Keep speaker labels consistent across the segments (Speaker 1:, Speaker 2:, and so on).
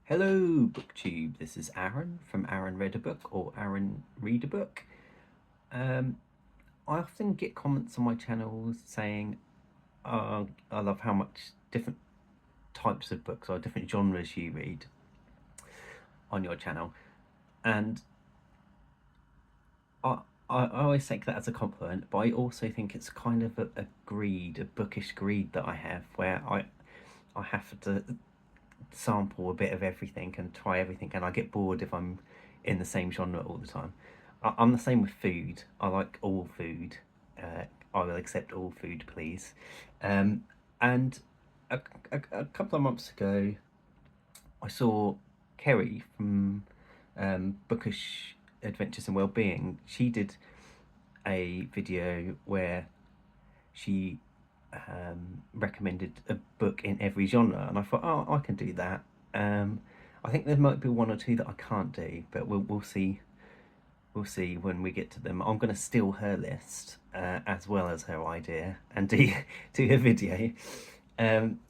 Speaker 1: Hello, BookTube. This is Aaron from Aaron Read a Book or Aaron Read a Book. Um, I often get comments on my channel saying I love how much different types of books or different genres you read on your channel, and I I always take that as a compliment, but I also think it's kind of a greed, a bookish greed that I have, where I have to sample a bit of everything and try everything, and I get bored if I'm in the same genre all the time. I'm the same with food. I like all food. I will accept all food, please. Um, and a couple of months ago, I saw Kerry from Bookish Adventures and Wellbeing. She did a video where she recommended a book in every genre, and I thought, oh, I can do that. I think there might be one or two that I can't do, but we'll see. We'll see when we get to them. I'm going to steal her list as well as her idea and do do a video. Um,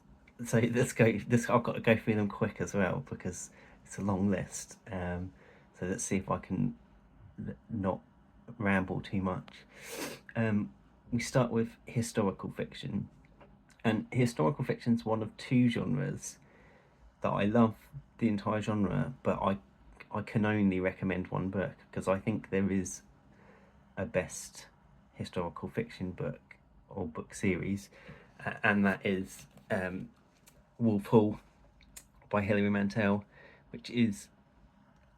Speaker 1: so let's go. This I've got to go through them quick as well because it's a long list. So let's see if I can not ramble too much. We start with historical fiction, and historical fiction is one of two genres that I love the entire genre, but I can only recommend one book because I think there is a best historical fiction book or book series, and that is Wolf Hall by Hilary Mantel, which is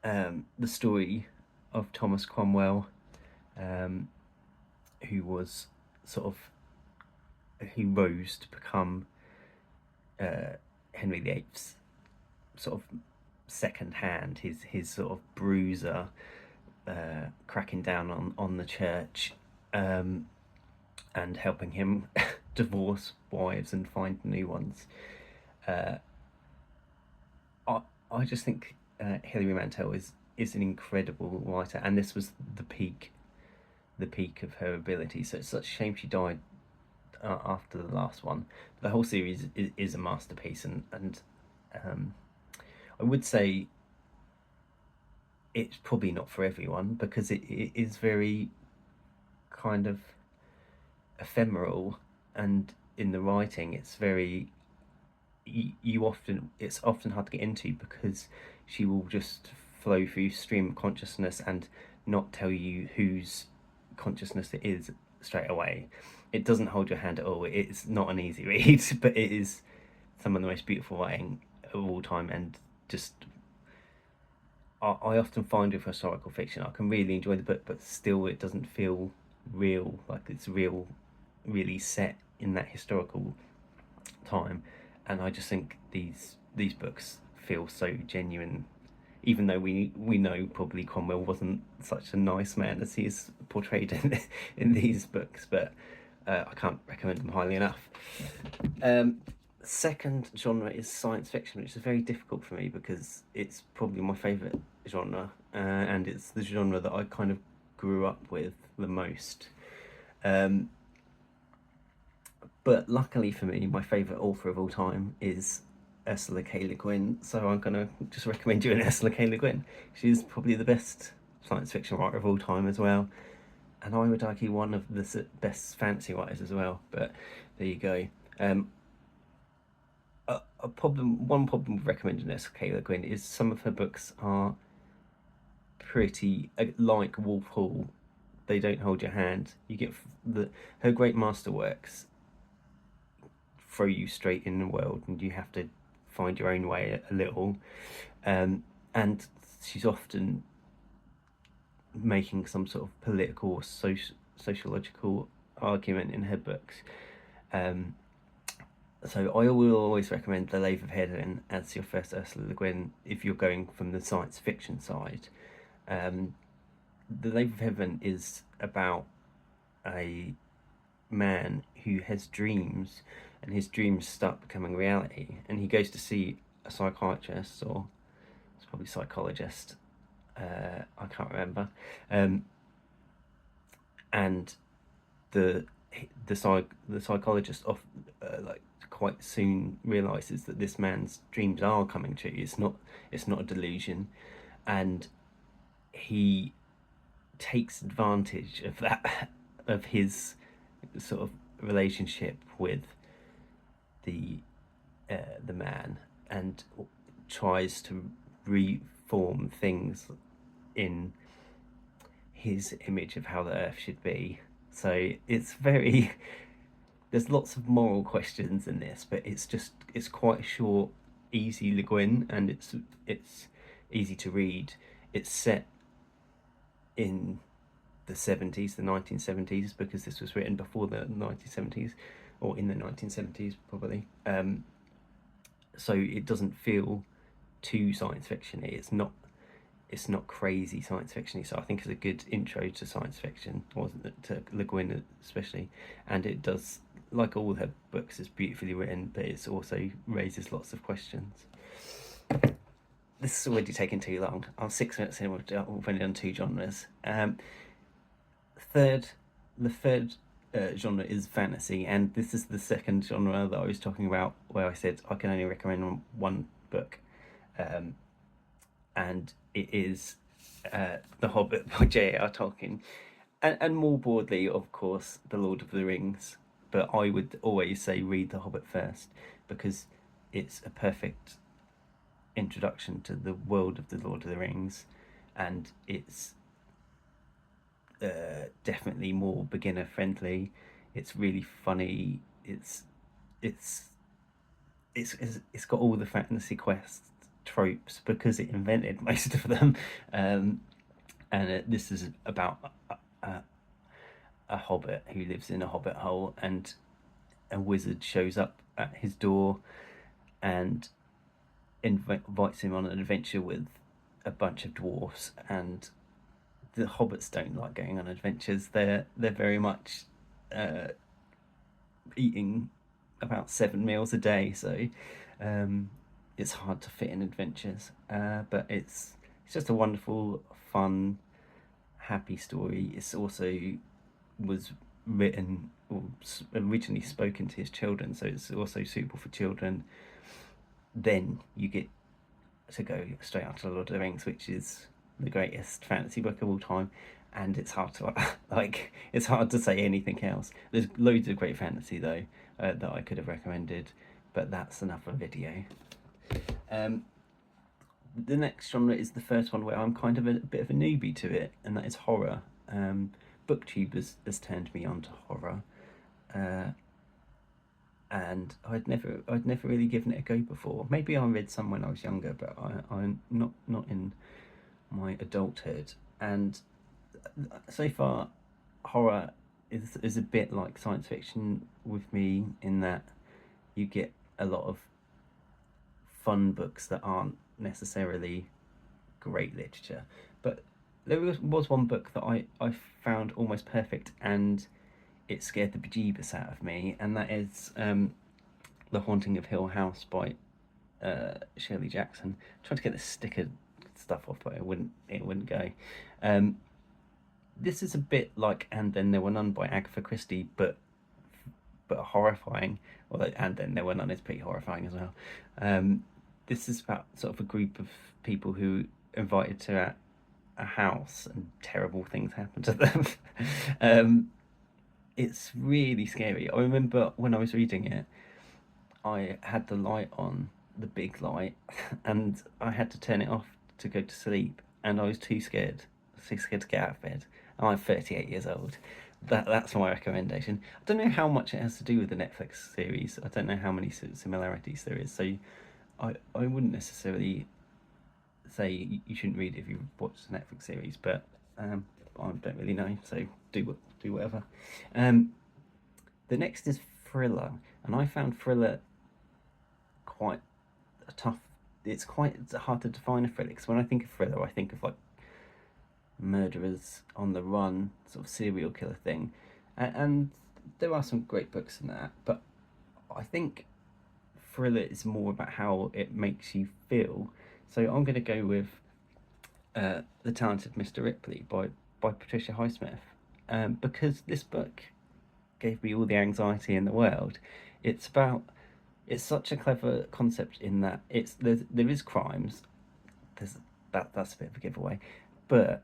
Speaker 1: the story of Thomas Cromwell, who was sort of who rose to become Henry VIII's sort of second hand, his sort of bruiser, cracking down on the church, and helping him divorce wives and find new ones. I I just think Hilary Mantel is an incredible writer, and this was the peak of her ability. So it's such a shame she died after the last one. The whole series is a masterpiece, and I would say it's probably not for everyone because it is very kind of ephemeral, and in the writing it's very it's often hard to get into because she will just flow through stream of consciousness and not tell you whose consciousness it is straight away. It doesn't hold your hand at all. It's not an easy read, but it is some of the most beautiful writing of all time. And just I often find with historical fiction I can really enjoy the book, but still it doesn't feel real, like it's really set in that historical time. And I just think these books feel so genuine, even though we know probably Cromwell wasn't such a nice man as he is portrayed in these books, but I can't recommend them highly enough. Second genre is science fiction, which is very difficult for me because it's probably my favourite genre, and it's the genre that I kind of grew up with the most. But luckily for me, my favourite author of all time is Ursula K. Le Guin, so I'm gonna just recommend you an Ursula K. Le Guin. She's probably the best science fiction writer of all time as well, and I would argue one of the best fantasy writers as well. But there you go. One problem with recommending Ursula K. Le Guin is some of her books are pretty like Wolf Hall. They don't hold your hand. You get her great masterworks throw you straight in the world, and you have to find your own way a little. And she's often making some sort of political or sociological argument in her books. So I will always recommend The Lave of Heaven as your first Ursula Le Guin if you're going from the science fiction side. The Lave of Heaven is about a man who has dreams, and his dreams start becoming reality, and he goes to see a psychiatrist, or it's probably psychologist, I can't remember, and the psychologist like quite soon realizes that this man's dreams are coming true. It's not a delusion, and he takes advantage of that, of his sort of relationship with the the man, and tries to reform things in his image of how the earth should be. So it's very, there's lots of moral questions in this, but it's quite short, easy Le Guin, and it's easy to read. It's set in the 70s, the 1970s, because this was written before the 1970s, or in the 1970s probably. So it doesn't feel too science fiction-y. It's not crazy science fiction-y. So I think it's a good intro to science fiction, wasn't it, to Le Guin especially. And it does, like all her books, is beautifully written, but it also raises lots of questions. This is already taking too long. I'm 6 minutes in, we've only done 2 genres. The third genre is fantasy, and this is the second genre that I was talking about, where I said I can only recommend one book, and it is The Hobbit by J.R.R. Tolkien, and more broadly, of course, The Lord of the Rings. But I would always say read The Hobbit first, because it's a perfect introduction to the world of The Lord of the Rings, and it's definitely more beginner friendly. It's really funny. It's got all the fantasy quest tropes, because it invented most of them. And this is about a hobbit who lives in a hobbit hole, and a wizard shows up at his door and invites him on an adventure with a bunch of dwarfs. And the hobbits don't like going on adventures. They're very much eating about 7 meals a day, so it's hard to fit in adventures. But it's just a wonderful, fun, happy story. It's also was written, or originally spoken to his children, so it's also suitable for children. Then you get to go straight after Lord of the Rings, which is the greatest fantasy book of all time, and it's hard to it's hard to say anything else. There's loads of great fantasy though that I could have recommended, but that's enough of a video. The next genre is the first one where I'm kind of a bit of a newbie to it, and that is horror. BookTube has turned me on to horror, and I'd never really given it a go before. Maybe I read some when I was younger, but I'm not in my adulthood. And so far, horror is a bit like science fiction with me, in that you get a lot of fun books that aren't necessarily great literature. But there was one book that I found almost perfect, and it scared the bejeebus out of me, and that is The Haunting of Hill House by Shirley Jackson. I tried to get the sticker stuff off, but it wouldn't go. This is a bit like And Then There Were None by Agatha Christie, but horrifying. Although And Then There Were None is pretty horrifying as well. This is about sort of a group of people who are invited to a house, and terrible things happen to them. It's really scary. I remember when I was reading it, I had the light on, the big light, and I had to turn it off to go to sleep, and I was too scared to get out of bed. I'm 38 years old. That's my recommendation. I don't know how much it has to do with the Netflix series. I don't know how many similarities there is, so I wouldn't necessarily say you shouldn't read it if you watch the Netflix series, but I don't really know, so do whatever. The next is thriller, and I found thriller quite tough. It's hard to define a thriller, because when I think of thriller, I think of like murderers on the run, sort of serial killer thing, and there are some great books in that, but I think thriller is more about how it makes you feel. So I'm going to go with The Talented Mr. Ripley by Patricia Highsmith, because this book gave me all the anxiety in the world. It's about it's such a clever concept in that there is crimes. There's that's a bit of a giveaway, but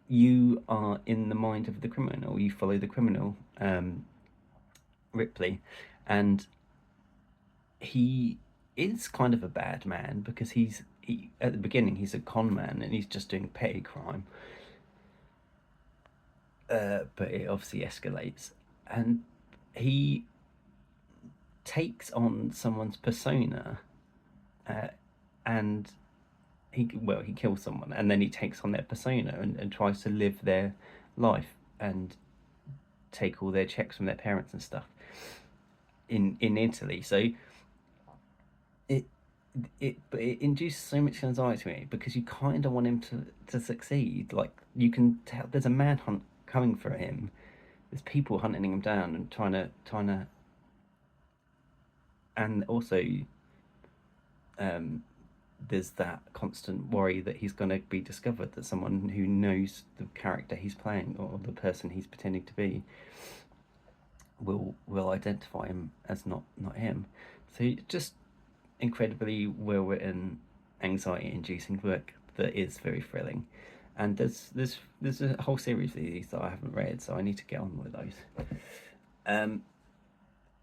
Speaker 1: you are in the mind of the criminal. You follow the criminal, Ripley, and he is kind of a bad man because he at the beginning he's a con man and he's just doing petty crime, but it obviously escalates, and he takes on someone's persona, uh, and he kills someone and then he takes on their persona and tries to live their life and take all their checks from their parents and stuff in Italy. So it it induces so much anxiety in me because you kind of want him to succeed. Like you can tell there's a manhunt coming for him. There's people hunting him down and trying to, and also um, there's that constant worry that he's going to be discovered, that someone who knows the character he's playing or the person he's pretending to be will identify him as not him. So just incredibly well written, anxiety inducing book that is very thrilling. And there's a whole series of these that I haven't read, so I need to get on with those.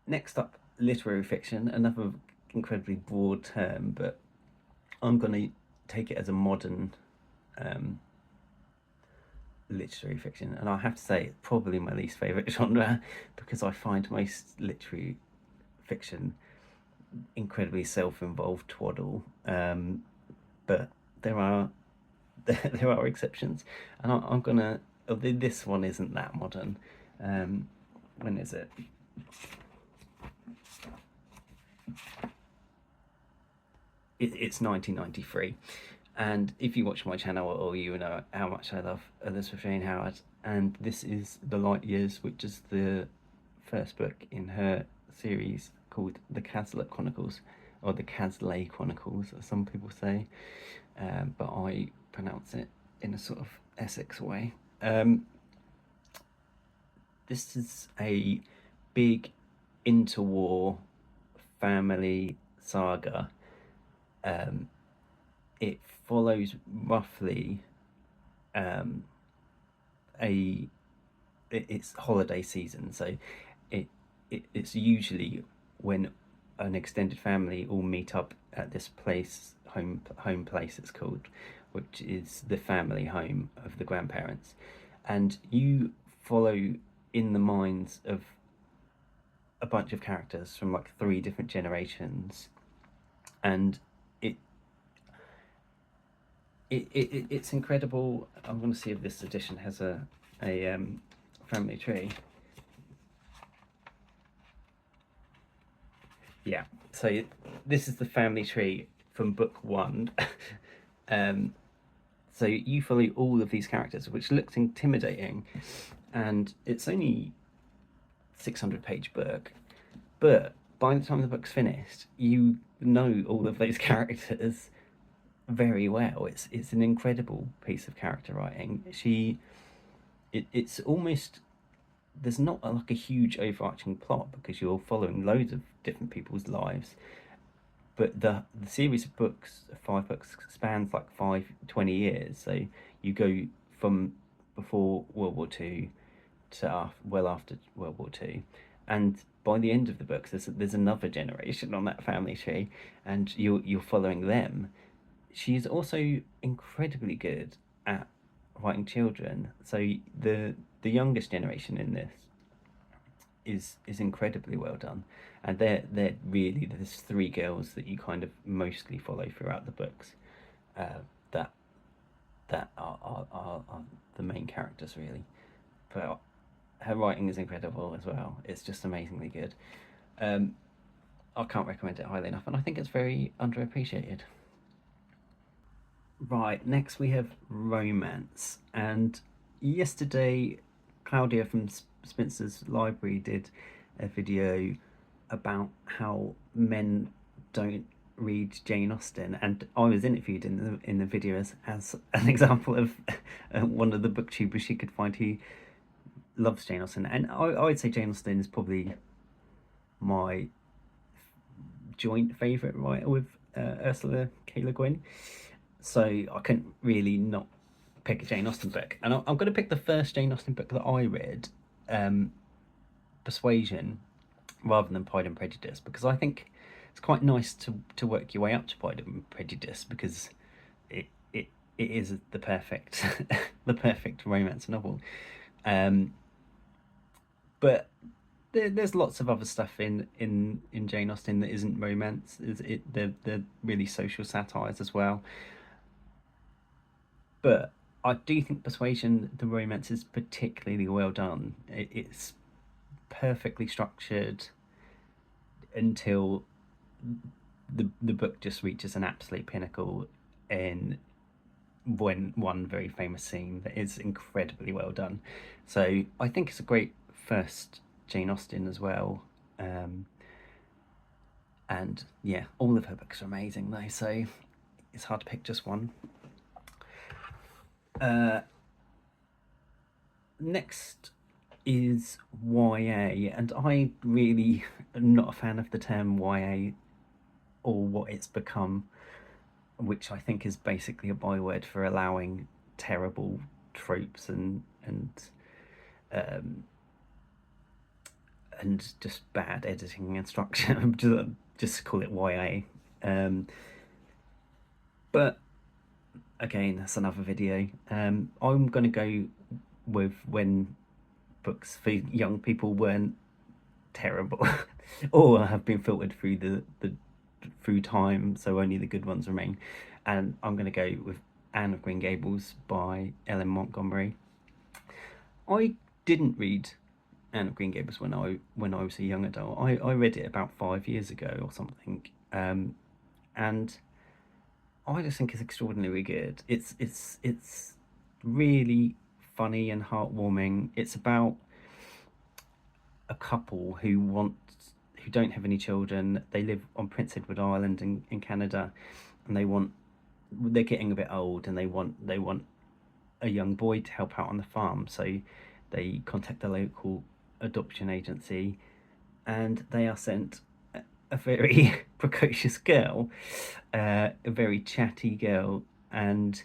Speaker 1: Next up, literary fiction, another incredibly broad term, but I'm going to take it as a modern literary fiction, and I have to say it's probably my least favourite genre because I find most literary fiction incredibly self-involved twaddle. But there are there are exceptions, and I'm gonna. This one isn't that modern. When is it? It's 1993, and if you watch my channel, or you know how much I love Elizabeth Jane Howard, and this is The Light Years, which is the first book in her series called The Cazalet Chronicles, or The Cazalet Chronicles, as some people say, but I pronounce it in a sort of Essex way. This is a big interwar family saga. It follows roughly it's holiday season, so it's usually when an extended family all meet up at this place, home place it's called, which is the family home of the grandparents, and you follow in the minds of a bunch of characters from like 3 different generations, and it's incredible. I'm going to see if this edition has a family tree. Yeah, so this is the family tree from book 1. So you follow all of these characters, which looks intimidating, and it's only 600-page book, but by the time the book's finished, you know all of those characters very well. It's an incredible piece of character writing. It's almost, there's not like a huge overarching plot because you're following loads of different people's lives, but the series of books, 5 books, spans like 20 years. So you go from before World War Two to well after World War Two, and by the end of the books, there's another generation on that family tree, and you're following them. She's also incredibly good at writing children. So the youngest generation in this is incredibly well done, and they're really, there's 3 girls that you kind of mostly follow throughout the books, that are the main characters really. But her writing is incredible as well. It's just amazingly good. I can't recommend it highly enough, and I think it's very underappreciated. Right, next we have romance, and yesterday Claudia from Spencer's Library did a video about how men don't read Jane Austen, and I was interviewed in the video as an example of one of the booktubers she could find who loves Jane Austen, and I would say Jane Austen is probably my joint favourite writer with Ursula K. Le Guin, so I couldn't really not pick a Jane Austen book. And I'm going to pick the first Jane Austen book that I read, Persuasion, rather than Pride and Prejudice, because I think it's quite nice to work your way up to Pride and Prejudice, because it is the perfect the perfect romance novel. But there's lots of other stuff in Jane Austen that isn't romance. They're really social satires as well. But I do think Persuasion, the romance, is particularly well done. It's perfectly structured until the book just reaches an absolute pinnacle in one very famous scene that is incredibly well done. So I think it's a great first Jane Austen as well. And yeah, all of her books are amazing though, so it's hard to pick just one. Next is YA, and I really am not a fan of the term YA or what it's become, which I think is basically a byword for allowing terrible tropes um, and just bad editing and structure. Just call it YA. But again, that's another video. I'm going to go with when books for young people weren't terrible or have been filtered through the through time, so only the good ones remain. And I'm going to go with Anne of Green Gables by Ellen Montgomery. I didn't read Anne of Green Gables when I was a young adult. I read it about 5 years ago or something, and I just think it's extraordinarily good. It's really funny and heartwarming. It's about a couple who don't have any children. They live on Prince Edward Island in Canada, and they're getting a bit old, and they want a young boy to help out on the farm. So they contact the local adoption agency, and they are sent a very precocious girl, a very chatty girl, and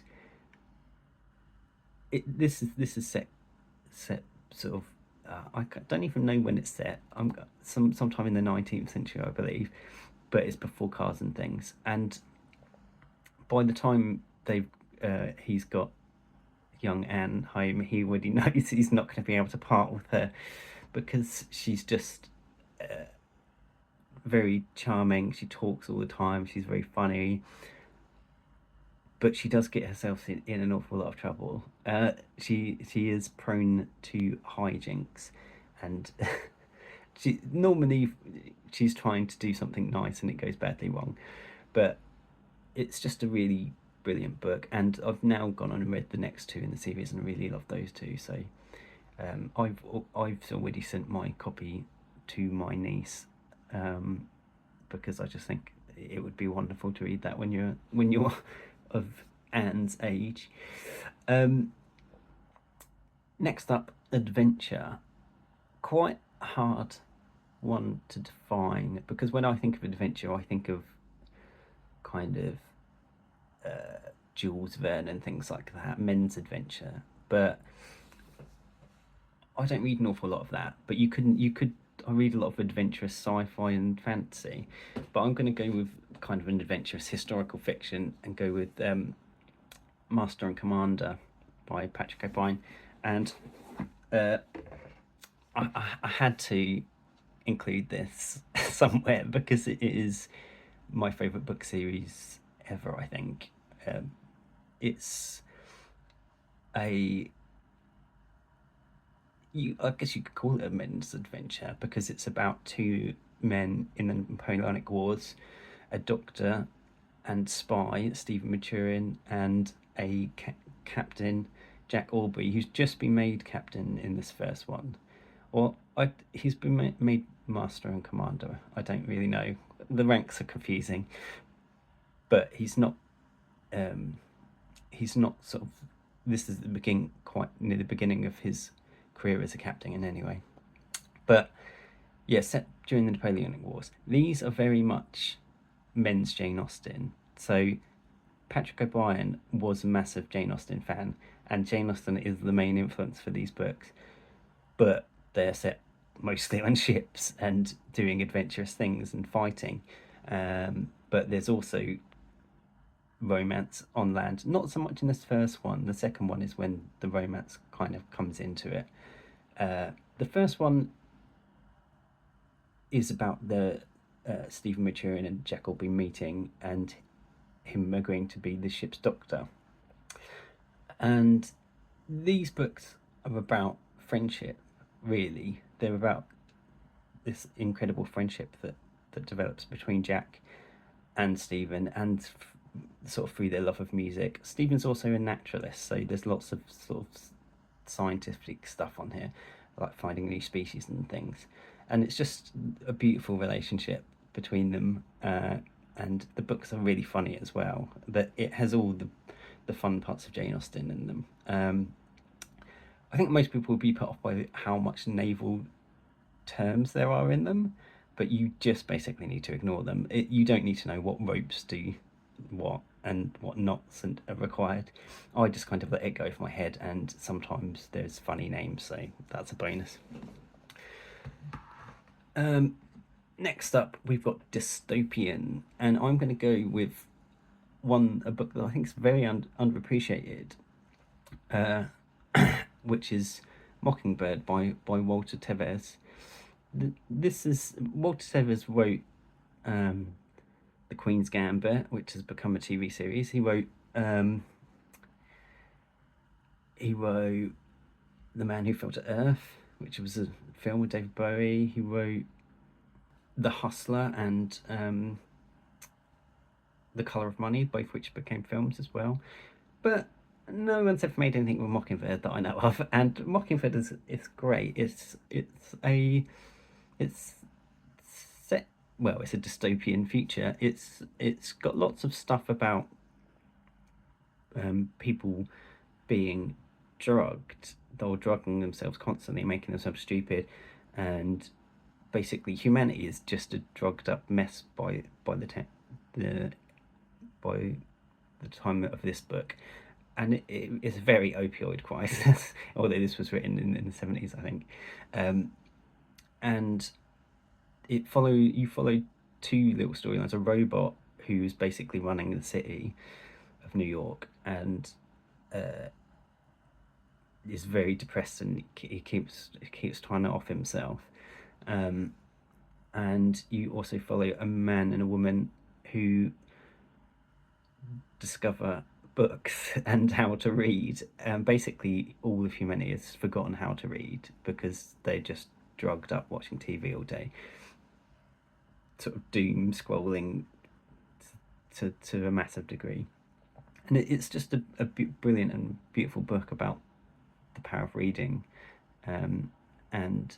Speaker 1: this is set sort of. I don't even know when it's set. Sometime in the 19th century, I believe, but it's before cars and things. And by the time he's got young Anne home, he already knows he's not going to be able to part with her, because she's just very charming. She talks all the time. She's very funny, but she does get herself in an awful lot of trouble. She is prone to hijinks, and she's trying to do something nice and it goes badly wrong. But it's just a really brilliant book, and I've now gone on and read the next two in the series and really love those two. So I've already sent my copy to my niece, because I just think it would be wonderful to read that when you're of Anne's age. Next up, adventure. Quite a hard one to define, because when I think of adventure, I think of kind of Jules Verne and things like that, men's adventure. But I don't read an awful lot of that. But I read a lot of adventurous sci-fi and fantasy. But I'm going to go with kind of an adventurous historical fiction and go with Master and Commander by Patrick O'Brien. And I had to include this somewhere because it is my favourite book series ever, I think. It's I guess you could call it a men's adventure, because it's about two men in the Napoleonic Wars, a doctor and spy, Stephen Maturin, and a captain, Jack Aubrey, who's just been made captain in this first one. Or he's been made master and commander. I don't really know. The ranks are confusing. But he's not sort of... This is quite near the beginning of his career as a captain in any way. But yeah, set during the Napoleonic Wars. These are very much men's Jane Austen. So Patrick O'Brien was a massive Jane Austen fan, and Jane Austen is the main influence for these books. But they're set mostly on ships and doing adventurous things and fighting. But there's also romance on land. Not so much in this first one. The second one is when the romance kind of comes into it. The first one is about the Stephen Maturin and Jackalby meeting and him agreeing to be the ship's doctor. And these books are about friendship, really. They're about this incredible friendship that develops between Jack and Stephen, and sort of through their love of music. Stephen's also a naturalist, so there's lots of sort of scientific stuff on here, like finding new species and things. And it's just a beautiful relationship between them. And the books are really funny as well. That it has all the fun parts of Jane Austen in them. I think most people will be put off by how much naval terms there are in them, but you just basically need to ignore them. You don't need to know what ropes do what and what knots are required. I just kind of let it go for my head, and sometimes there's funny names, so that's a bonus. Next up, we've got Dystopian, and I'm going to go with a book that I think is very underappreciated, which is Mockingbird by Walter Tevis. This is Walter Tevis wrote The Queen's Gambit, which has become a TV series. He wrote The Man Who Fell to Earth, which was a film with David Bowie. He wrote The Hustler and The Colour of Money, both which became films as well. But no one's ever made anything with Mockingbird that I know of, and Mockingbird is great. It's set well. It's a dystopian future. It's got lots of stuff about people being drugged or drugging themselves constantly, making themselves stupid, and basically humanity is just a drugged up mess by the time of this book. And it's a very opioid crisis, although this was written in the 70s, I think. And you follow two little storylines: a robot who's basically running the city of New York and is very depressed, and he keeps trying to off himself. And you also follow a man and a woman who discover books and how to read. Basically, all of humanity has forgotten how to read because they're just drugged up watching TV all day, sort of doom scrolling to a massive degree. And it's just a brilliant and beautiful book about the power of reading. And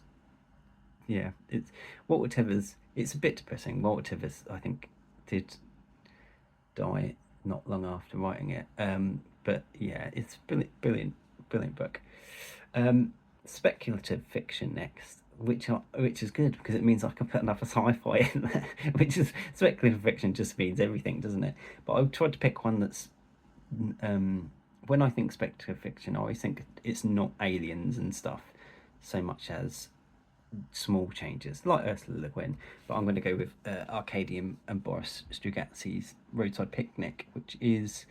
Speaker 1: yeah, it's Walter Tevis. It's a bit depressing. Walter Tevis, I think, did die not long after writing it. But yeah, it's brilliant book. Speculative fiction next, which is good because it means I can put another sci-fi in there. Which is speculative fiction just means everything, doesn't it? But I tried to pick one that's when I think speculative fiction, I always think it's not aliens and stuff so much as small changes like Ursula Le Guin. But I'm going to go with Arcadium and Boris Strugatzy's Roadside Picnic, which is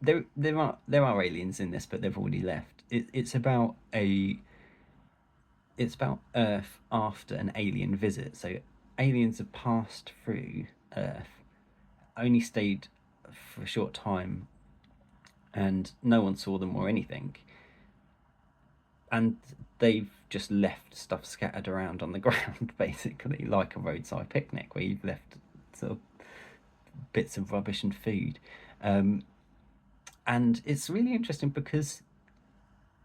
Speaker 1: there are aliens in this, but they've already left. It's about Earth after an alien visit. So aliens have passed through Earth, only stayed for a short time, and no one saw them or anything. And they've just left stuff scattered around on the ground, basically, like a roadside picnic where you've left sort of bits of rubbish and food. And it's really interesting because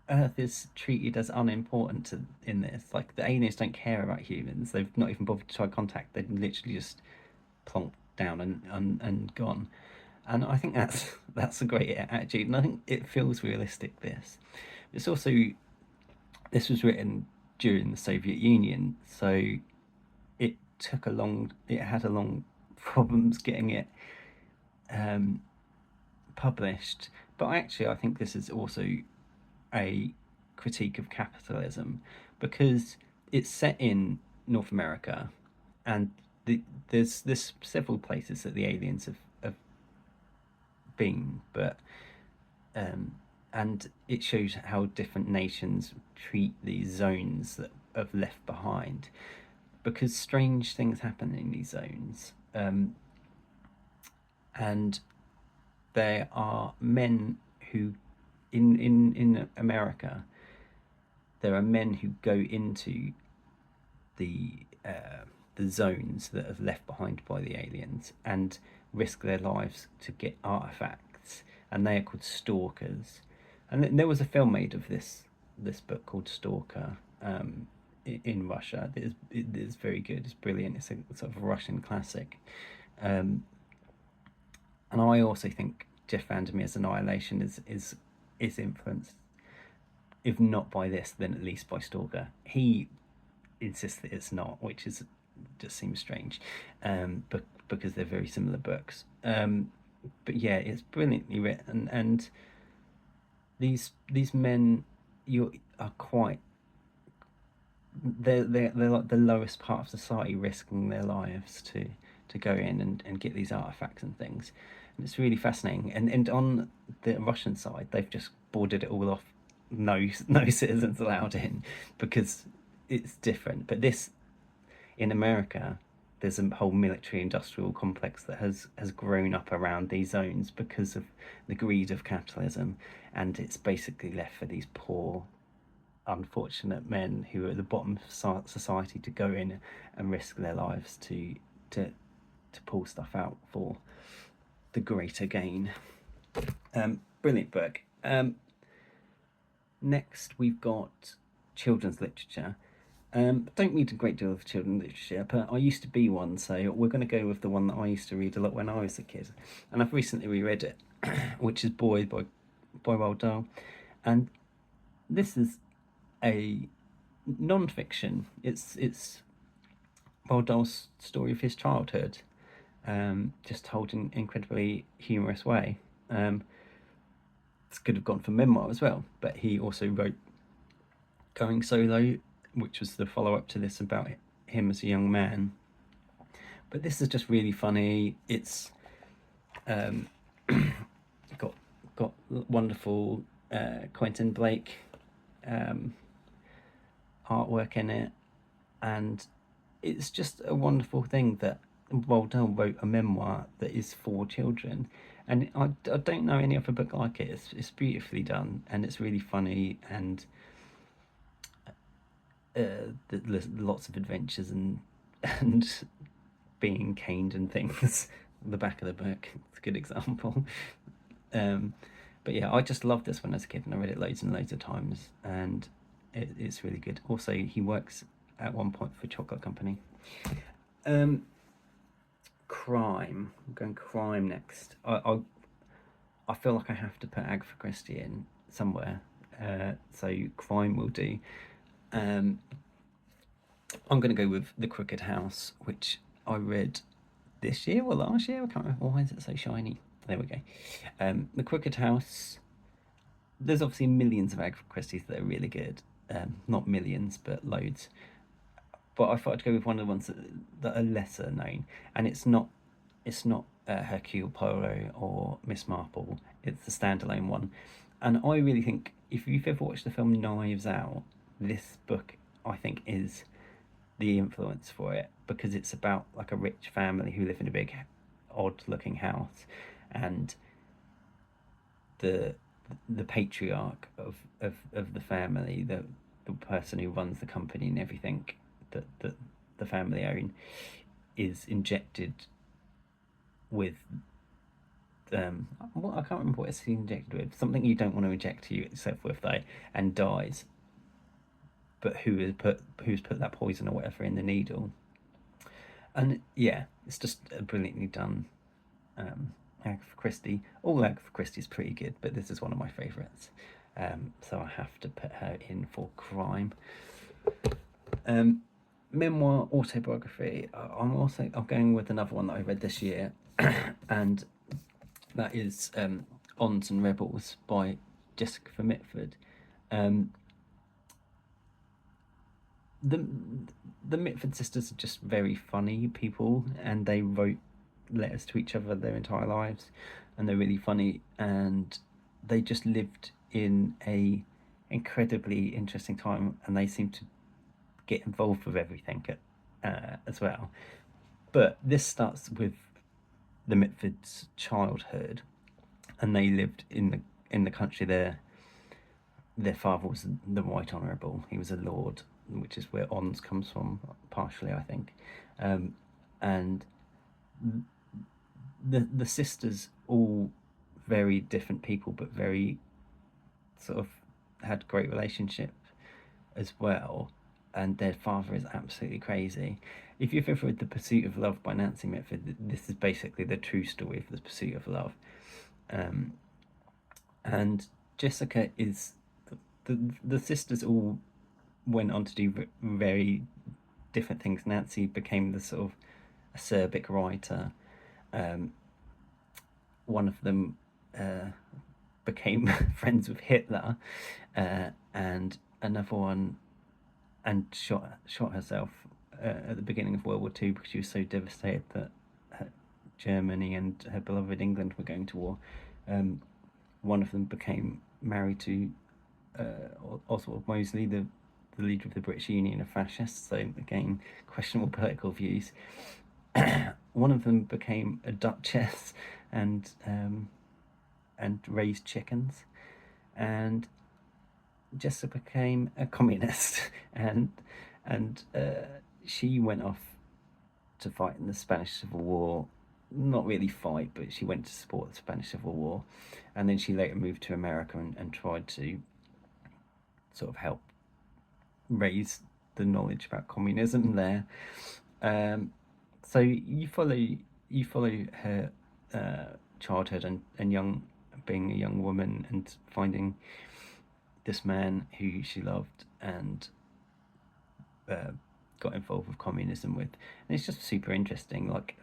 Speaker 1: Earth is treated as unimportant in this. Like, the aliens don't care about humans. They've not even bothered to try contact. They've literally just plonked down and gone. And I think that's a great attitude, and I think it feels realistic. This was written during the Soviet Union, so it had a long problems getting it published. But actually, I think this is also a critique of capitalism, because it's set in North America, and there's several places that the aliens have been, but and it shows how different nations treat these zones that have left behind, because strange things happen in these zones, and there are men who in America, there are men who go into the the zones that have left behind by the aliens and risk their lives to get artifacts, and they are called stalkers. And there was a film made of this book called Stalker, in Russia. It is very good. It's brilliant. It's a sort of Russian classic. And I also think Jeff Vandermeer's Annihilation is influenced, if not by this, then at least by Stalker. He insists that it's not, which is just seems strange, but because they're very similar books. But yeah, it's brilliantly written, and these men, you are quite. They're like the lowest part of society, risking their lives to go in and get these artifacts and things. And it's really fascinating. And on the Russian side, they've just boarded it all off. No citizens allowed in, because it's different. But this, in America, there's a whole military industrial complex that has grown up around these zones because of the greed of capitalism, and it's basically left for these poor, unfortunate men who are at the bottom of society to go in and risk their lives to pull stuff out for the greater gain. Brilliant book. Next, we've got children's literature. Don't read a great deal of children's literature, but I used to be one, so we're going to go with the one that I used to read a lot when I was a kid, and I've recently reread it, which is Boy by Roald Dahl, and this is a non-fiction. It's Roald Dahl's story of his childhood, just told in an incredibly humorous way. This could have gone for Memoir as well, but he also wrote Going Solo, which was the follow-up to this about him as a young man. But this is just really funny. It's got wonderful Quentin Blake artwork in it, and it's just a wonderful thing that Roald Dahl wrote a memoir that is for children, and I don't know any other book like it. It's beautifully done, and it's really funny, and there's lots of adventures and being caned and things. The back of the book, it's a good example. But yeah, I just loved this one as a kid, and I read it loads and loads of times, and it's really good. Also, he works at one point for a chocolate company. Crime. I'm going crime next. I feel like I have to put Agatha Christie in somewhere, so crime will do. I'm going to go with The Crooked House, which I read this year or last year. I can't remember. Why is it so shiny? There we go. The Crooked House. There's obviously millions of Agatha Christie's that are really good. Not millions, but loads. But I thought I'd go with one of the ones that are lesser known, and it's not Hercule Poirot or Miss Marple. It's the standalone one, and I really think if you've ever watched the film Knives Out, this book I think is the influence for it, because it's about like a rich family who live in a big, odd-looking house, and the patriarch of the family, the person who runs the company and everything that the family own, is injected with I can't remember what it's injected with, something you don't want to inject to yourself with though, and dies. But who's put that poison or whatever in the needle? And yeah, it's just a brilliantly done Agatha Christie. All Agatha Christie is pretty good, but this is one of my favourites. So I have to put her in for crime. Memoir, autobiography. I'm going with another one that I read this year, and that is Ons and Rebels by Jessica Mitford. Um, the the Mitford sisters are just very funny people, and they wrote letters to each other their entire lives, and they're really funny, and they just lived in a incredibly interesting time, and they seem to get involved with everything as well. But this starts with the Mitfords' childhood, and they lived in the country. Their father was the Right Honourable. He was a lord, which is where Ons comes from, partially, I think. And the sisters, all very different people, but very sort of had great relationship as well. And their father is absolutely crazy. If you've ever read The Pursuit of Love by Nancy Mitford, this is basically the true story of The Pursuit of Love. And Jessica is the sisters all went on to do very different things. Nancy became the sort of acerbic writer. One of them became friends with Hitler, and another one and shot herself at the beginning of World War II because she was so devastated that Germany and her beloved England were going to war. One of them became married to Oswald Mosley, the leader of the British Union of Fascists, so again, questionable political views. One of them became a duchess and raised chickens, and Jessica became a communist, and she went off to fight in the Spanish Civil War. Not really fight, but she went to support the Spanish Civil War, and then she later moved to America and tried to sort of help raise the knowledge about communism there. So you follow her childhood and being a young woman and finding this man who she loved and got involved with communism with, and it's just super interesting. Like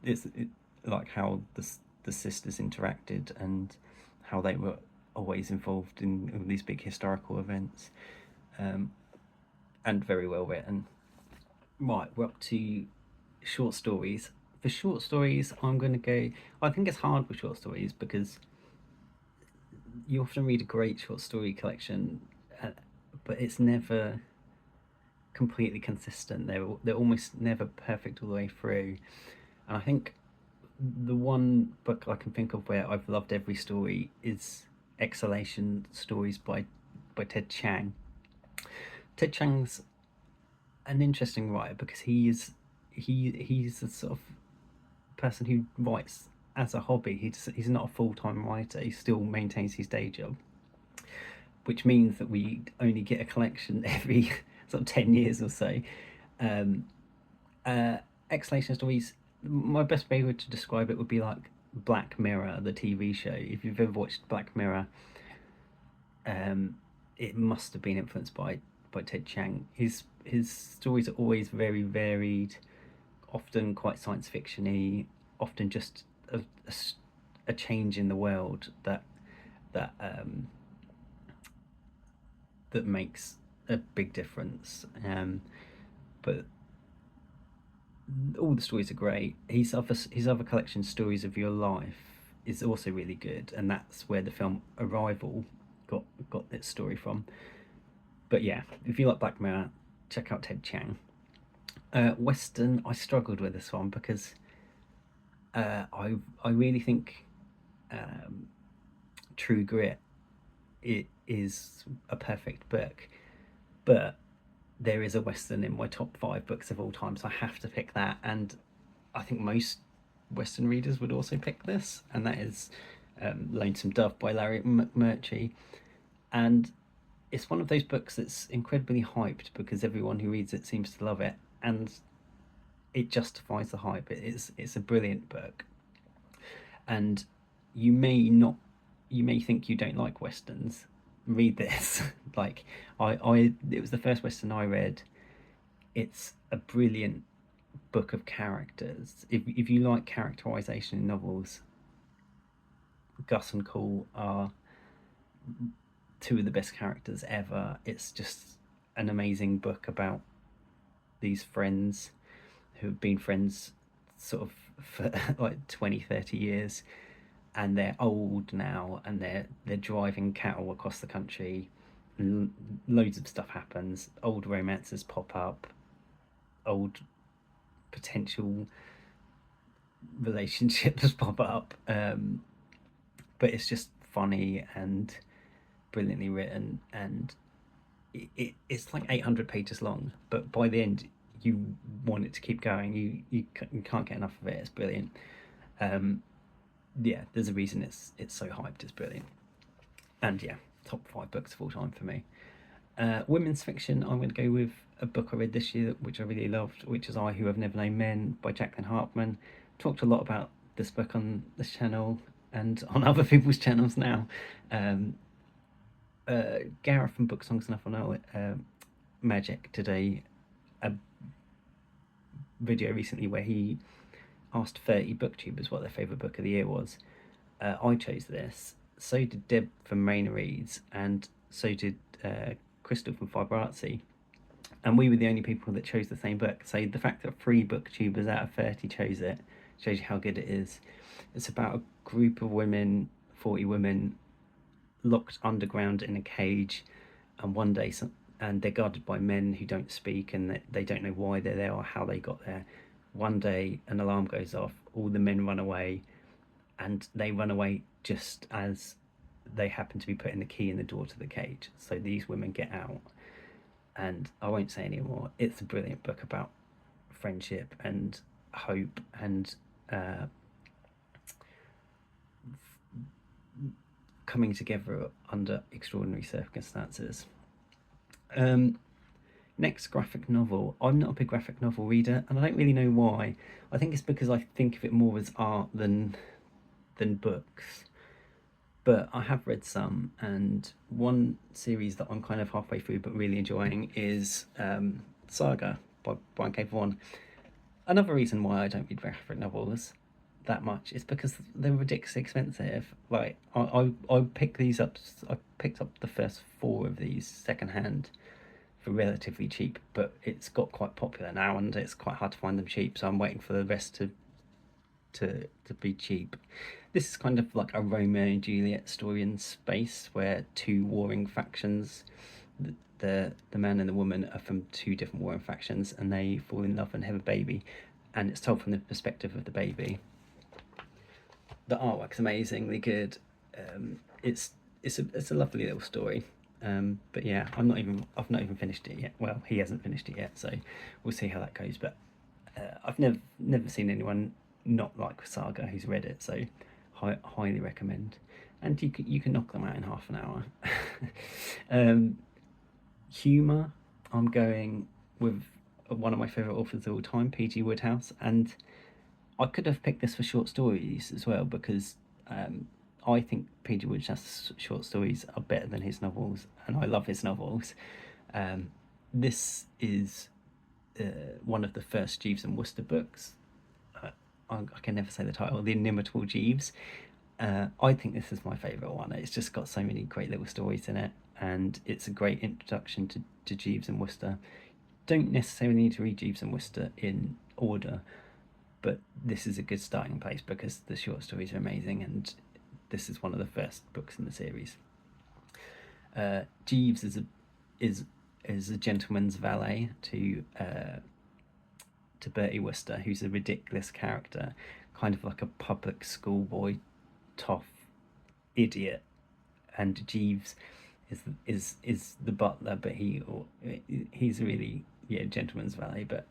Speaker 1: it's like how the sisters interacted and how they were always involved in these big historical events, and very well written. Right, we're up to short stories. For short stories, I'm going to go. I think it's hard with short stories because you often read a great short story collection, but it's never completely consistent. They're almost never perfect all the way through. And I think the one book I can think of where I've loved every story is Exhalation Stories by Ted Chiang. Ted Chiang's an interesting writer because he's a sort of person who writes as a hobby. He's not a full-time writer. He still maintains his day job, which means that we only get a collection every sort of 10 years or so. Exhalation Stories, my best way to describe it would be like Black Mirror, the TV show. If you've ever watched Black Mirror, it must have been influenced by Ted Chiang. His stories are always very varied, often quite science fiction-y, often just a change in the world that makes a big difference. But all the stories are great. His other collection, Stories of Your Life, is also really good, and that's where the film Arrival got its story from. But yeah, if you like Black Mirror, check out Ted Chiang. Western, I struggled with this one because I really think True Grit it is a perfect book, but there is a Western in my top 5 books of all time, so I have to pick that. And I think most Western readers would also pick this, and that is Lonesome Dove by Larry McMurtry. And it's one of those books that's incredibly hyped because everyone who reads it seems to love it, and it justifies the hype. It's a brilliant book, and you may think you don't like Westerns. Read this. Like it was the first Western I read It's a brilliant book of characters. If you like characterization in novels, Gus and Cole are two of the best characters ever. It's just an amazing book about these friends who have been friends sort of for like 20, 30 years, and they're old now, and they're driving cattle across the country. Loads of stuff happens. Old romances pop up, old potential relationships pop up. But it's just funny and brilliantly written, and it's like 800 pages long, but by the end you want it to keep going. You can't get enough of it. It's brilliant. um yeah, there's a reason it's so hyped. It's brilliant. And yeah, top 5 books of all time for me. Women's fiction, I'm going to go with a book I read this year which I really loved, which is I Who Have Never Known Men by Jacqueline Hartman. Talked a lot about this book on this channel and on other people's channels now. um Gareth from Book Songs Enough I Know It, Magic, did a video recently where he asked 30 booktubers what their favourite book of the year was. I chose this. So did Deb from Rainer Reads, and so did Crystal from Fibre Artsy. And we were the only people that chose the same book. So the fact that 3 booktubers out of 30 chose it shows you how good it is. It's about a group of women, 40 women, locked underground in a cage, and one day and they're guarded by men who don't speak, and they don't know why they're there or how they got there. One day an alarm goes off, all the men run away, and they run away just as they happen to be putting the key in the door to the cage. So these women get out, and I won't say any more. It's a brilliant book about friendship and hope and coming together under extraordinary circumstances. Next, graphic novel. I'm not a big graphic novel reader, and I don't really know why. I think it's because I think of it more as art than books. But I have read some, and one series that I'm kind of halfway through but really enjoying is Saga by Brian K. Vaughan. Another reason why I don't read graphic novels that much is because they're ridiculously expensive. Like I picked these up. I picked up the first 4 of these secondhand for relatively cheap, but it's got quite popular now, and it's quite hard to find them cheap. So I'm waiting for the rest to be cheap. This is kind of like a Romeo and Juliet story in space, where 2 warring factions, the man and the woman, are from 2 different warring factions, and they fall in love and have a baby, and it's told from the perspective of the baby. The artwork's amazingly good. It's a lovely little story. But yeah, I've not even finished it yet. Well, he hasn't finished it yet, so we'll see how that goes. But I've never seen anyone not like Saga who's read it, so highly recommend. And you can knock them out in half an hour. Humour, I'm going with one of my favourite authors of all time, P.G. Wodehouse, and I could have picked this for short stories as well, because I think P.G. Woodhouse's short stories are better than his novels, and I love his novels. This is one of the first Jeeves and Wooster books. I can never say the title, The Inimitable Jeeves. I think this is my favourite one. It's just got so many great little stories in it, and it's a great introduction to Jeeves and Wooster. Don't necessarily need to read Jeeves and Wooster in order, but this is a good starting place because the short stories are amazing, and this is one of the first books in the series. Jeeves is a gentleman's valet to Bertie Wooster, who's a ridiculous character, kind of like a public schoolboy, tough idiot, and Jeeves is the butler, but he's really gentleman's valet, but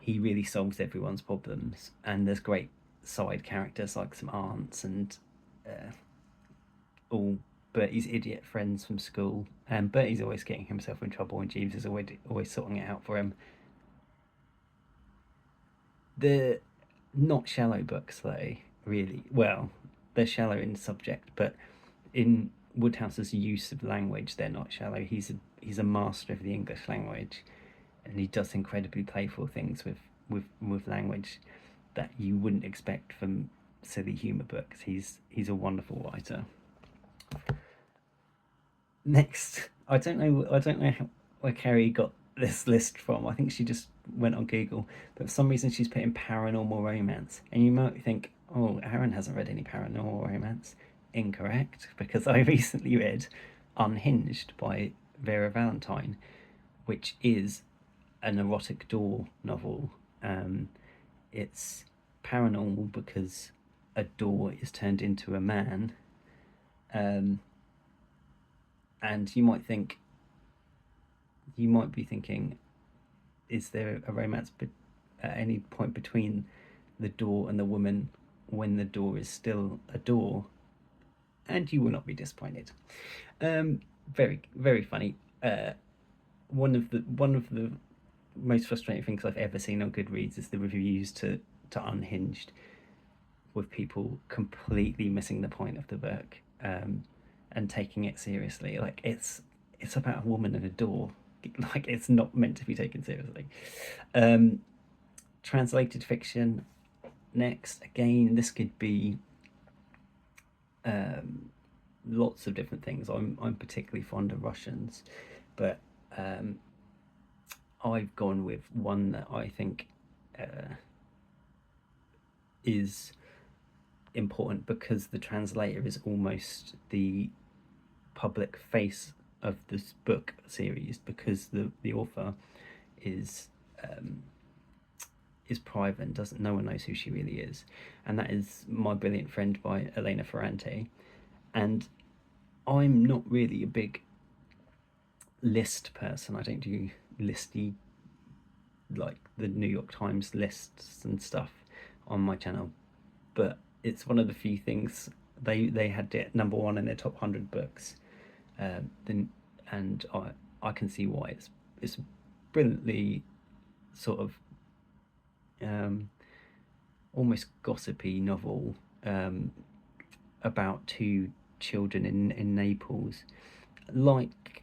Speaker 1: he really solves everyone's problems, and there's great side characters like some aunts and all Bertie's idiot friends from school, and Bertie's always getting himself in trouble, and Jeeves is always sorting it out for him. They're not shallow books though, really. Well, they're shallow in subject, but in Woodhouse's use of language, they're not shallow. He's a master of the English language, and he does incredibly playful things with language that you wouldn't expect from silly humour books. He's a wonderful writer. Next, I don't know where Kerry got this list from. I think she just went on Google, but for some reason she's put in paranormal romance, and you might think, oh, Aaron hasn't read any paranormal romance. Incorrect, because I recently read Unhinged by Vera Valentine, which is an erotic door novel. It's paranormal because a door is turned into a man, um, and you might be thinking, is there a romance at any point between the door and the woman when the door is still a door? And you will not be disappointed. Very, very funny. One of the most frustrating things I've ever seen on Goodreads is the reviews to Unhinged, with people completely missing the point of the book, and taking it seriously. Like it's about a woman and a door. Like it's not meant to be taken seriously. Translated fiction next. Again, this could be lots of different things. I'm particularly fond of Russians, but I've gone with one that I think is important because the translator is almost the public face of this book series, because the author is private and doesn't no one knows who she really is, and that is My Brilliant Friend by Elena Ferrante. And I'm not really a big list person. I don't do listy, like the New York Times lists and stuff on my channel, but it's one of the few things they had it number one in their top 100 books. Then and I can see why. It's brilliantly sort of almost gossipy novel, about two children in Naples, like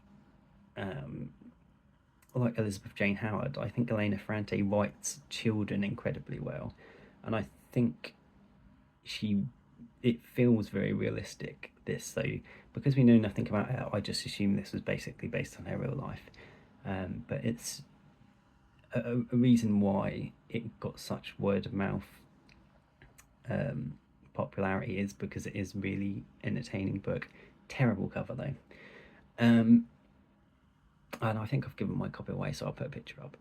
Speaker 1: Elizabeth Jane Howard. I think Elena Ferrante writes children incredibly well, and I think it feels very realistic, this. So because we know nothing about her, I just assume this was basically based on her real life. But it's a reason why it got such word of mouth popularity is because it is really entertaining book. Terrible cover though. And I think I've given my copy away, so I'll put a picture up.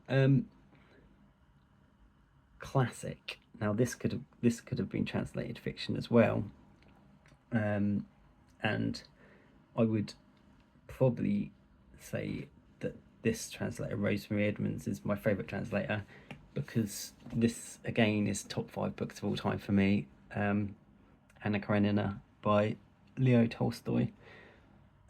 Speaker 1: Classic. Now this could have been translated fiction as well, and I would probably say that this translator, Rosemary Edmonds, is my favourite translator, because this again is top 5 books of all time for me. Anna Karenina by Leo Tolstoy.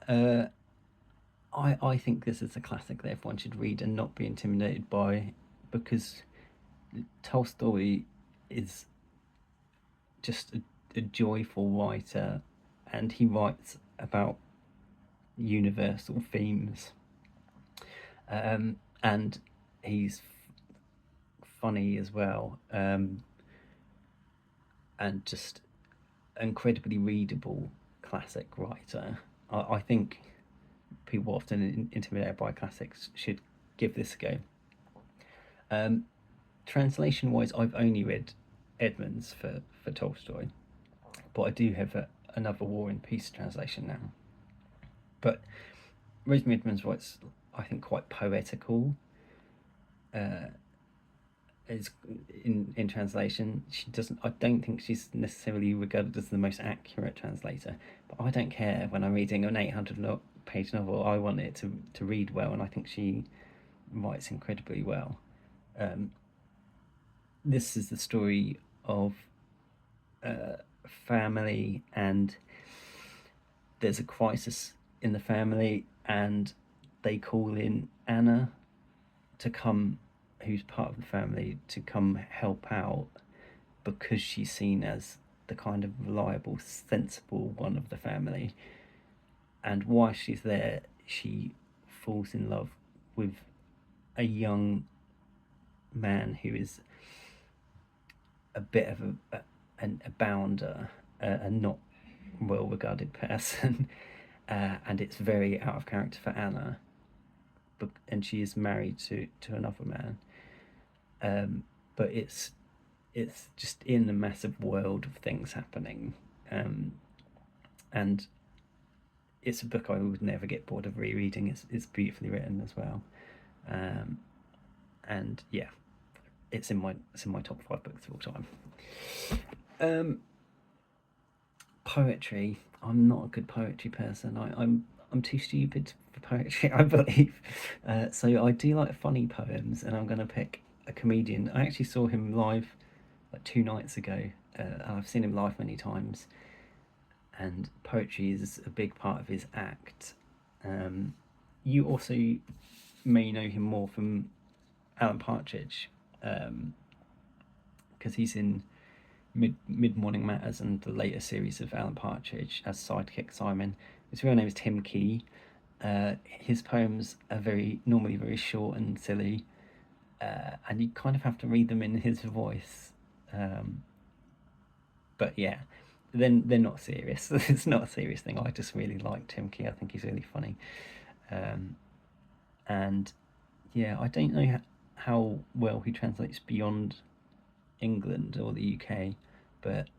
Speaker 1: I think this is a classic that everyone should read and not be intimidated by, because Tolstoy is just a joyful writer, and he writes about universal themes, and he's funny as well, and just incredibly readable classic writer. I think people often intimidated by classics should give this a go. Translation wise, I've only read Edmonds for Tolstoy, but I do have another War and Peace translation now. But Rosemary Edmonds writes, I think, quite poetical. Is in translation. She doesn't. I don't think she's necessarily regarded as the most accurate translator, but I don't care. When I'm reading an 800-page novel, I want it to read well, and I think she writes incredibly well. This is the story of family, and there's a crisis in the family, and they call in Anna to come, who's part of the family, to come help out, because she's seen as the kind of reliable, sensible one of the family. And while she's there, she falls in love with a young man who is a bit of a bounder, a not well regarded person, and it's very out of character for Anna, and she is married to another man. But it's just in a massive world of things happening, and it's a book I would never get bored of rereading. It's beautifully written as well, and yeah, it's in my top 5 books of all time. Poetry. I'm not a good poetry person. I'm too stupid for poetry, I believe. So I do like funny poems, and I'm going to pick a comedian. I actually saw him live like 2 nights ago. I've seen him live many times, and poetry is a big part of his act. You also may know him more from Alan Partridge, because he's in Mid Morning Matters and the later series of Alan Partridge as sidekick Simon. His real name is Tim Key. His poems are normally very short and silly, and you kind of have to read them in his voice. But yeah, then they're not serious. It's not a serious thing. I just really like Tim Key. I think he's really funny, and yeah, I don't know how well he translates beyond England or the UK, but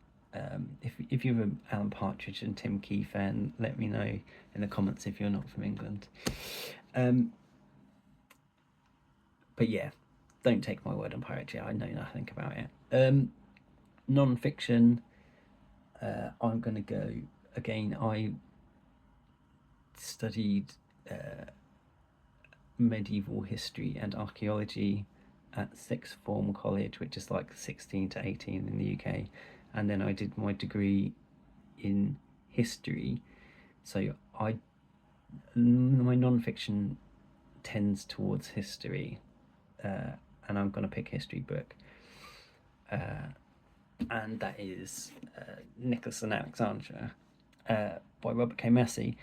Speaker 1: if you're an Alan Partridge and Tim Key fan, let me know in the comments if you're not from England. But yeah, don't take my word on poetry. I know nothing about it. Non-fiction. I'm gonna go again. I studied medieval history and archaeology at sixth form college, which is like 16 to 18 in the UK, and then I did my degree in history. So my non-fiction tends towards history, and I'm going to pick history book, and that is Nicholas and Alexandra by Robert K. Massey.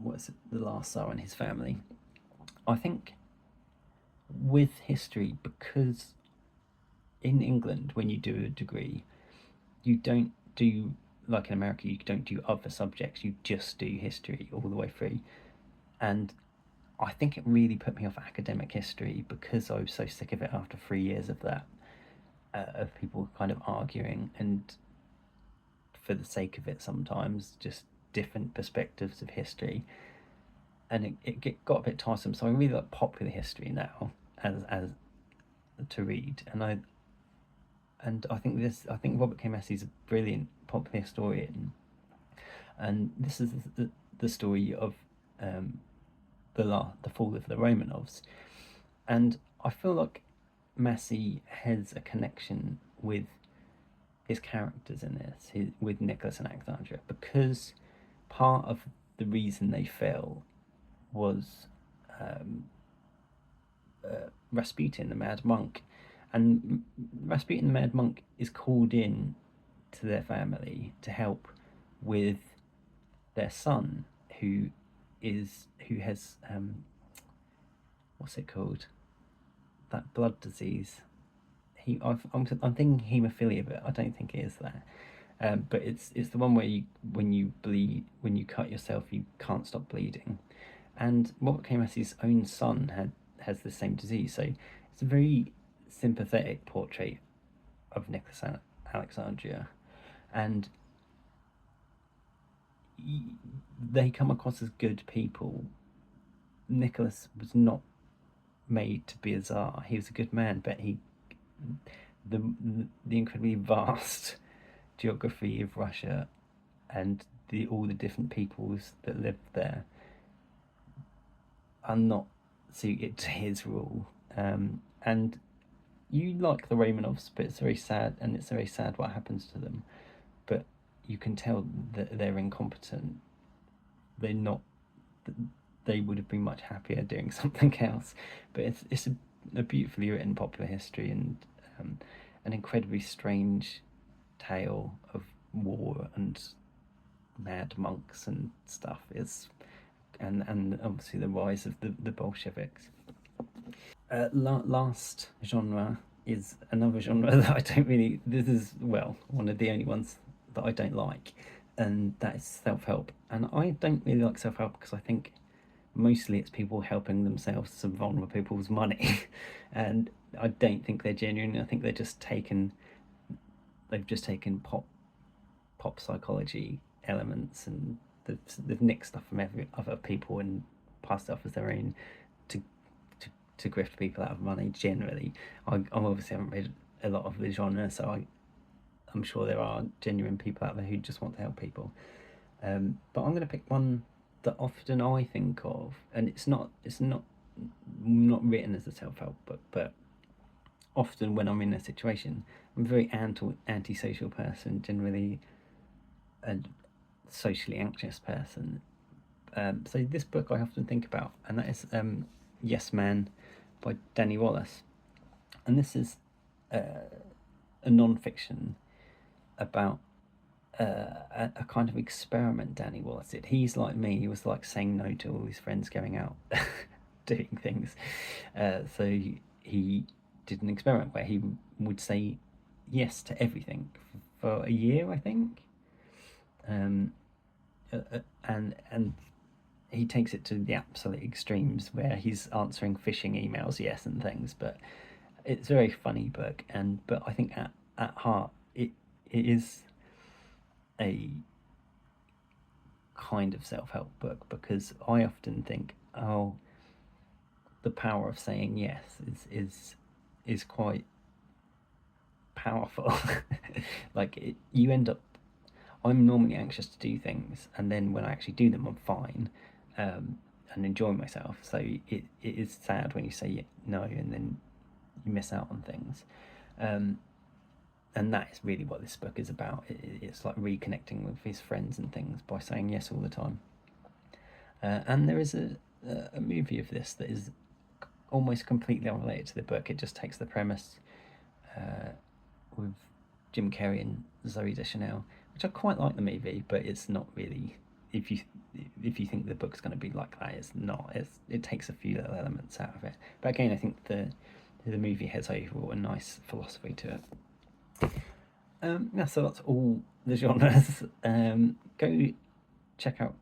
Speaker 1: What's it? The Last Tsar and His Family. I think with history, because in England when you do a degree, you don't do, like in America, you don't do other subjects, you just do history all the way through. And I think it really put me off academic history because I was so sick of it after 3 years of that, of people kind of arguing and for the sake of it sometimes, just different perspectives of history. And it got a bit tiresome, so I really like popular history now as to read, and I think Robert K. Massey's a brilliant popular historian, and this is the story of the fall of the Romanovs, and I feel like Massey has a connection with his characters in this, with Nicholas and Alexandra, because part of the reason they fell was Rasputin, the Mad Monk, and Rasputin, the Mad Monk, is called in to their family to help with their son, who has what's it called? That blood disease. I'm thinking haemophilia, but I don't think it is that. But it's the one where when you bleed, when you cut yourself, you can't stop bleeding. And Robert K. Massey's own son has the same disease, so it's a very sympathetic portrait of Nicholas and Alexandria, and they come across as good people. Nicholas was not made to be a Tsar. He was a good man, but the incredibly vast geography of Russia and all the different peoples that lived there are not suited to his rule. And you like the Romanovs, but it's very sad, and it's very sad what happens to them. But you can tell that they're incompetent. They're not. They would have been much happier doing something else. But it's a beautifully written popular history, and an incredibly strange tale of war and mad monks and stuff. It's and obviously the rise of the Bolsheviks. Last genre is another genre that I don't really. This is, well, one of the only ones that I don't like, and that is self-help. And I don't really like self-help because I think mostly it's people helping themselves to vulnerable people's money, and I don't think they're genuine. I think they've just taken pop psychology elements, and they've nicked stuff from every other people and passed it off as their own to to grift people out of money. Generally, I obviously haven't read a lot of the genre, so I'm sure there are genuine people out there who just want to help people. But I'm going to pick one that often I think of, and it's not written as a self-help book, but often when I'm in a situation, I'm a very anti-social person, generally a socially anxious person. So this book I often think about, and that is Yes Man by Danny Wallace. And this is a non-fiction about a kind of experiment Danny Wallace did. He's like me. He was like saying no to all his friends going out doing things. So he did an experiment where he would say yes to everything for a year, I think. And he takes it to the absolute extremes where he's answering phishing emails, yes, and things. But it's a very funny book, but I think at heart it is a kind of self-help book, because I often think, oh, the power of saying yes is quite powerful. You end up, I'm normally anxious to do things, and then when I actually do them, I'm fine, and enjoy myself. So it is sad when you say no and then you miss out on things. And that is really what this book is about. It's like reconnecting with his friends and things by saying yes all the time. And there is a movie of this that is almost completely unrelated to the book. It just takes the premise with Jim Carrey and Zooey Deschanel, which I quite like the movie, but it's not really. If you think the book's going to be like that, it's not. It takes a few little elements out of it. But again, I think the movie has overall a nice philosophy to it. Yeah, so that's all the genres. Go check out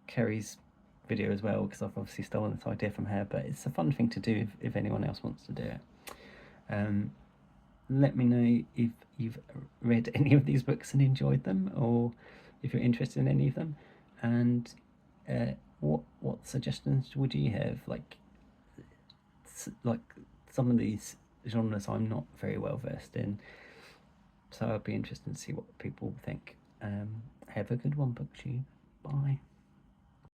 Speaker 1: Kerry's video as well, because I've obviously stolen this idea from her, but it's a fun thing to do if anyone else wants to do it. Let me know if you've read any of these books and enjoyed them, or if you're interested in any of them, and what suggestions would you have? Like some of these genres I'm not very well versed in, so I'd be interested to see what people think. Have a good one, BookTube. Bye.